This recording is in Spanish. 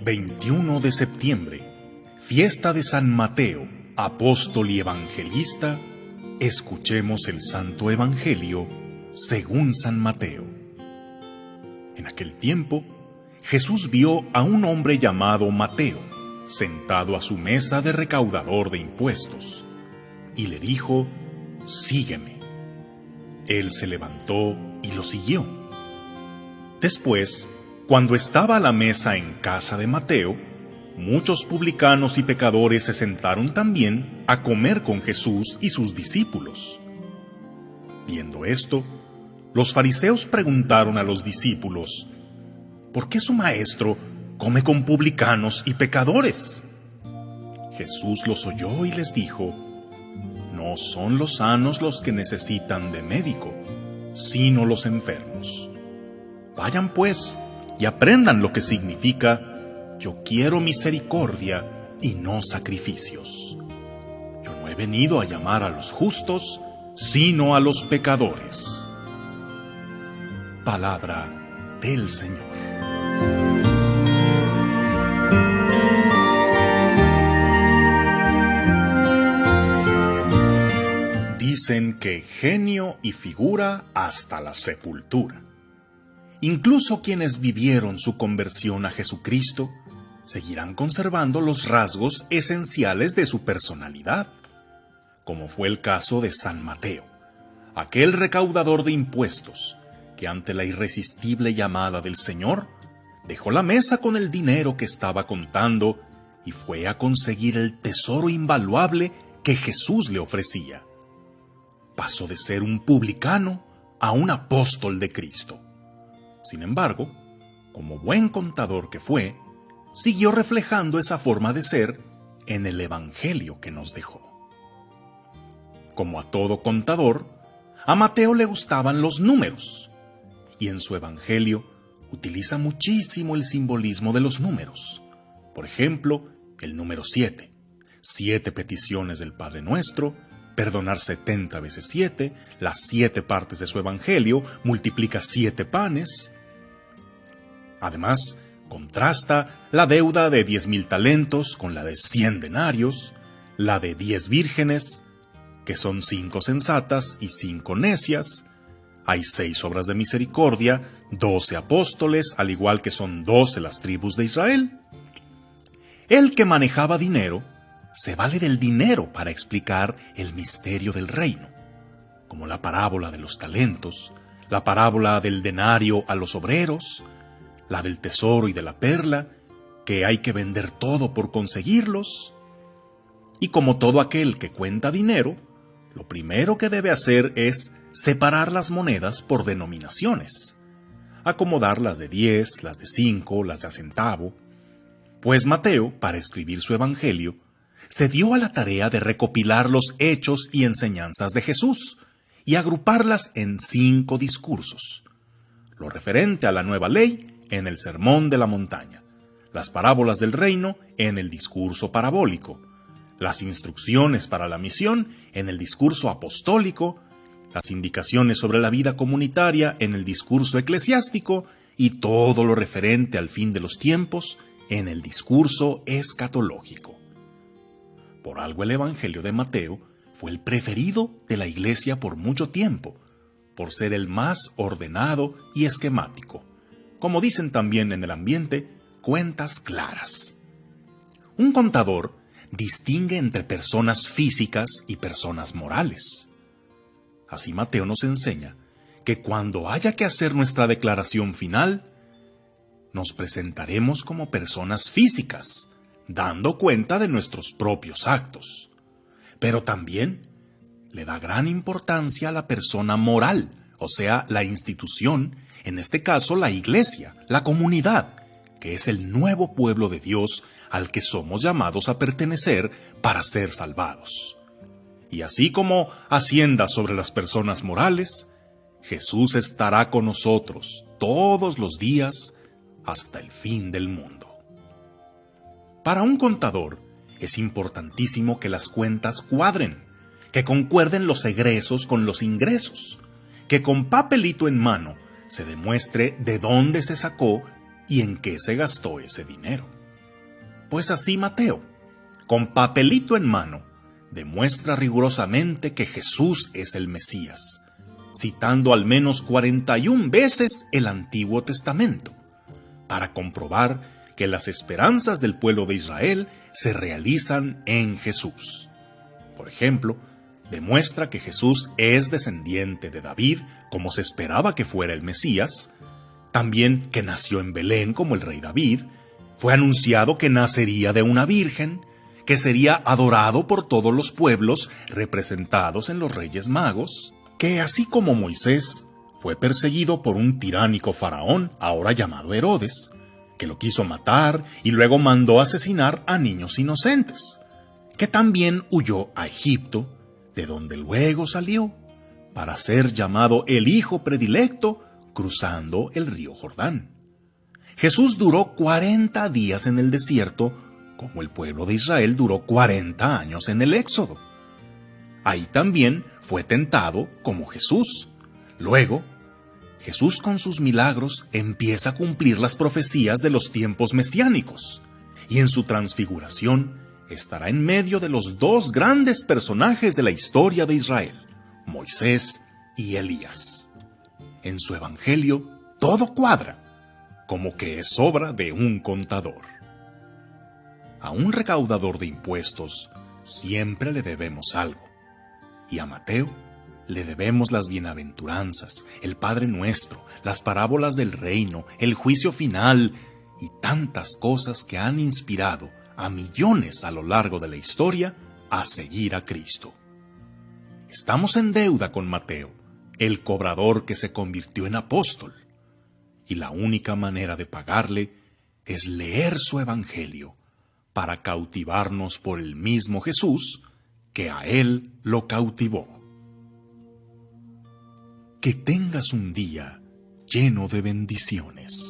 21 de septiembre, fiesta de San Mateo, apóstol y evangelista, escuchemos el Santo Evangelio según San Mateo. En aquel tiempo, Jesús vio a un hombre llamado Mateo, sentado a su mesa de recaudador de impuestos, y le dijo: «Sígueme». Él se levantó y lo siguió. Después, cuando estaba a la mesa en casa de Mateo, muchos publicanos y pecadores se sentaron también a comer con Jesús y sus discípulos. Viendo esto, los fariseos preguntaron a los discípulos: «¿Por qué su maestro come con publicanos y pecadores?». Jesús los oyó y les dijo: «No son los sanos los que necesitan de médico, sino los enfermos. Vayan pues y aprendan lo que significa: yo quiero misericordia y no sacrificios. Yo no he venido a llamar a los justos, sino a los pecadores». Palabra del Señor. Dicen que genio y figura hasta la sepultura. Incluso quienes vivieron su conversión a Jesucristo seguirán conservando los rasgos esenciales de su personalidad, como fue el caso de San Mateo, aquel recaudador de impuestos que ante la irresistible llamada del Señor dejó la mesa con el dinero que estaba contando y fue a conseguir el tesoro invaluable que Jesús le ofrecía. Pasó de ser un publicano a un apóstol de Cristo. Sin embargo, como buen contador que fue, siguió reflejando esa forma de ser en el Evangelio que nos dejó. Como a todo contador, a Mateo le gustaban los números, y en su Evangelio utiliza muchísimo el simbolismo de los números. Por ejemplo, el número 7, 7 peticiones del Padre Nuestro, perdonar 70 veces 7, las 7 partes de su Evangelio, multiplica 7 panes. Además, contrasta la deuda de 10,000 talentos con la de 100 denarios, la de 10 vírgenes, que son 5 sensatas y 5 necias. Hay 6 obras de misericordia, 12 apóstoles, al igual que son 12 las tribus de Israel. El que manejaba dinero se vale del dinero para explicar el misterio del reino, como la parábola de los talentos, la parábola del denario a los obreros, la del tesoro y de la perla, que hay que vender todo por conseguirlos. Y como todo aquel que cuenta dinero, lo primero que debe hacer es separar las monedas por denominaciones, acomodar las de 10, las de 5, las de a centavo. Pues Mateo, para escribir su Evangelio, se dio a la tarea de recopilar los hechos y enseñanzas de Jesús y agruparlas en 5 discursos: lo referente a la nueva ley en el Sermón de la Montaña, las parábolas del reino en el discurso parabólico, las instrucciones para la misión en el discurso apostólico, las indicaciones sobre la vida comunitaria en el discurso eclesiástico y todo lo referente al fin de los tiempos en el discurso escatológico. Por algo el Evangelio de Mateo fue el preferido de la Iglesia por mucho tiempo, por ser el más ordenado y esquemático. Como dicen también en el ambiente, cuentas claras. Un contador distingue entre personas físicas y personas morales. Así Mateo nos enseña que cuando haya que hacer nuestra declaración final, nos presentaremos como personas físicas, dando cuenta de nuestros propios actos. Pero también le da gran importancia a la persona moral, o sea, la institución, en este caso la Iglesia, la comunidad, que es el nuevo pueblo de Dios al que somos llamados a pertenecer para ser salvados. Y así como hacienda sobre las personas morales, Jesús estará con nosotros todos los días hasta el fin del mundo. Para un contador es importantísimo que las cuentas cuadren, que concuerden los egresos con los ingresos, que con papelito en mano se demuestre de dónde se sacó y en qué se gastó ese dinero. Pues así Mateo, con papelito en mano, demuestra rigurosamente que Jesús es el Mesías, citando al menos 41 veces el Antiguo Testamento, para comprobar que las esperanzas del pueblo de Israel se realizan en Jesús. Por ejemplo, demuestra que Jesús es descendiente de David, como se esperaba que fuera el Mesías, también que nació en Belén como el rey David, fue anunciado que nacería de una virgen, que sería adorado por todos los pueblos representados en los Reyes Magos, que así como Moisés fue perseguido por un tiránico faraón, ahora llamado Herodes, que lo quiso matar y luego mandó asesinar a niños inocentes, que también huyó a Egipto, de donde luego salió, para ser llamado el Hijo predilecto cruzando el río Jordán. Jesús duró 40 días en el desierto, como el pueblo de Israel duró 40 años en el Éxodo. Ahí también fue tentado como Jesús. Luego, Jesús con sus milagros empieza a cumplir las profecías de los tiempos mesiánicos, y en su transfiguración estará en medio de los dos grandes personajes de la historia de Israel, Moisés y Elías. En su evangelio todo cuadra, como que es obra de un contador. A un recaudador de impuestos siempre le debemos algo, y a Mateo le debemos las bienaventuranzas, el Padre Nuestro, las parábolas del reino, el juicio final y tantas cosas que han inspirado a millones a lo largo de la historia a seguir a Cristo. Estamos en deuda con Mateo, el cobrador que se convirtió en apóstol, y la única manera de pagarle es leer su evangelio para cautivarnos por el mismo Jesús que a él lo cautivó. Que tengas un día lleno de bendiciones.